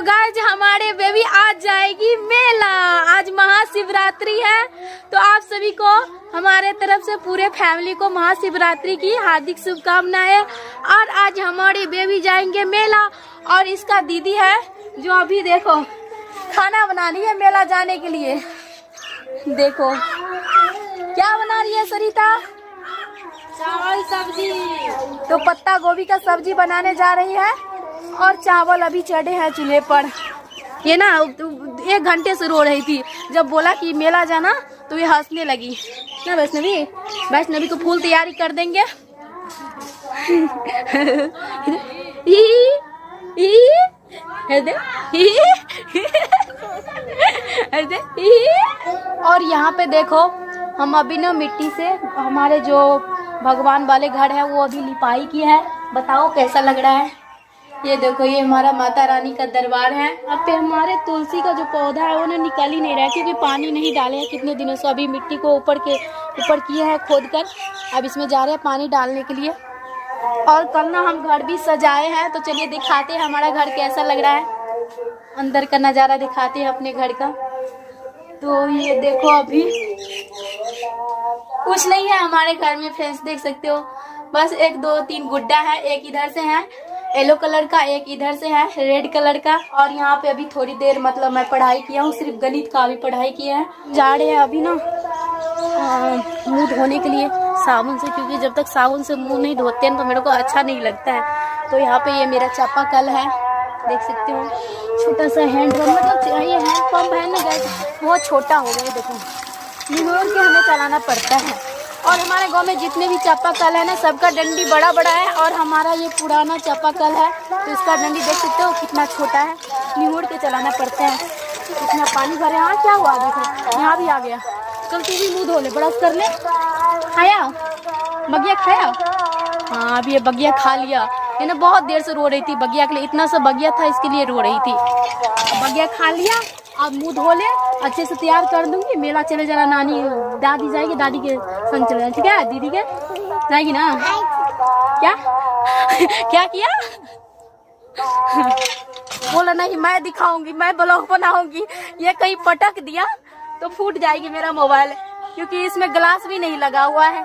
तो गाइज हमारे बेबी आज जाएगी मेला। आज महाशिवरात्रि है, तो आप सभी को हमारे तरफ से पूरे फैमिली को महाशिवरात्रि की हार्दिक शुभकामनाएं। और आज हमारी बेबी जाएंगे मेला, और इसका दीदी है जो अभी देखो खाना बना रही है मेला जाने के लिए। देखो क्या बना रही है सरिता? चावल सब्जी। तो पत्ता गोभी का सब्जी बनाने जा रही है, और चावल अभी चढ़े हैं चूल्हे पर। ये ना 1 घंटे से रो रही थी, जब बोला कि मेला जाना तो ये हंसने लगी ना। वैष्णवी को फुल तैयारी कर देंगे। और यहाँ पे देखो हम अभी ना मिट्टी से हमारे जो भगवान वाले घर है वो अभी लिपाई की है। बताओ कैसा लग रहा है? ये देखो ये हमारा माता रानी का दरबार है। अब पे हमारे तुलसी का जो पौधा है वो ना निकल ही नहीं रहा है, क्योंकि पानी नहीं डाले हैं कितने दिनों से। अभी मिट्टी को ऊपर किए हैं खोद कर, अब इसमें जा रहे हैं पानी डालने के लिए। और कल ना हम घर भी सजाए हैं, तो चलिए दिखाते हैं हमारा घर कैसा लग रहा है। अंदर का नज़ारा दिखाते हैं अपने घर का। तो ये देखो अभी कुछ नहीं है हमारे घर में फ्रेंड्स, देख सकते हो। बस 1 2 3 गुड्डा है, एक इधर से है येलो कलर का, एक इधर से है रेड कलर का। और यहाँ पे अभी थोड़ी देर मतलब मैं पढ़ाई किया हूँ, सिर्फ गणित का अभी पढ़ाई किया है। जा रहे हैं अभी ना मुंह धोने के लिए साबुन से, क्योंकि जब तक साबुन से मुंह नहीं धोते हैं तो मेरे को अच्छा नहीं लगता है। तो यहाँ पे ये मेरा चापाकल है, देख सकते हो। छोटा सा हैंड पंप, मतलब ये हैंड पंप है ना गैस, बहुत छोटा हो गया। देखो निगोर के हमें चलाना पड़ता है। और हमारे गांव में जितने भी चापाकल है ना, सबका डंडी बड़ा बड़ा है, और हमारा ये पुराना चापाकल है तो इसका डंडी देख सकते हो कितना छोटा है, निगोर के चलाना पड़ता है। इतना पानी भरे। हाँ क्या हुआ? देखो यहाँ भी आ गया। कल तू भी मुँह धो ले, ब्रश कर ले। खाया बगिया? खाया? हाँ अभी ये बगिया खा लिया। ये ना बहुत देर से रो रही थी बगिया के लिए, इतना सा बगिया था इसके लिए रो रही थी। बगिया खा लिया, अब मुंह धो ले, अच्छे से तैयार कर दूंगी। मेला चले जाना, नानी दादी जाएगी, दादी के संग चले जाना, ठीक है? दीदी के जाएगी ना? क्या क्या किया? बोला नहीं मैं दिखाऊंगी, मैं ब्लॉग बनाऊंगी। ये कहीं पटक दिया तो फूट जाएगी मेरा मोबाइल, क्योंकि इसमें ग्लास भी नहीं लगा हुआ है।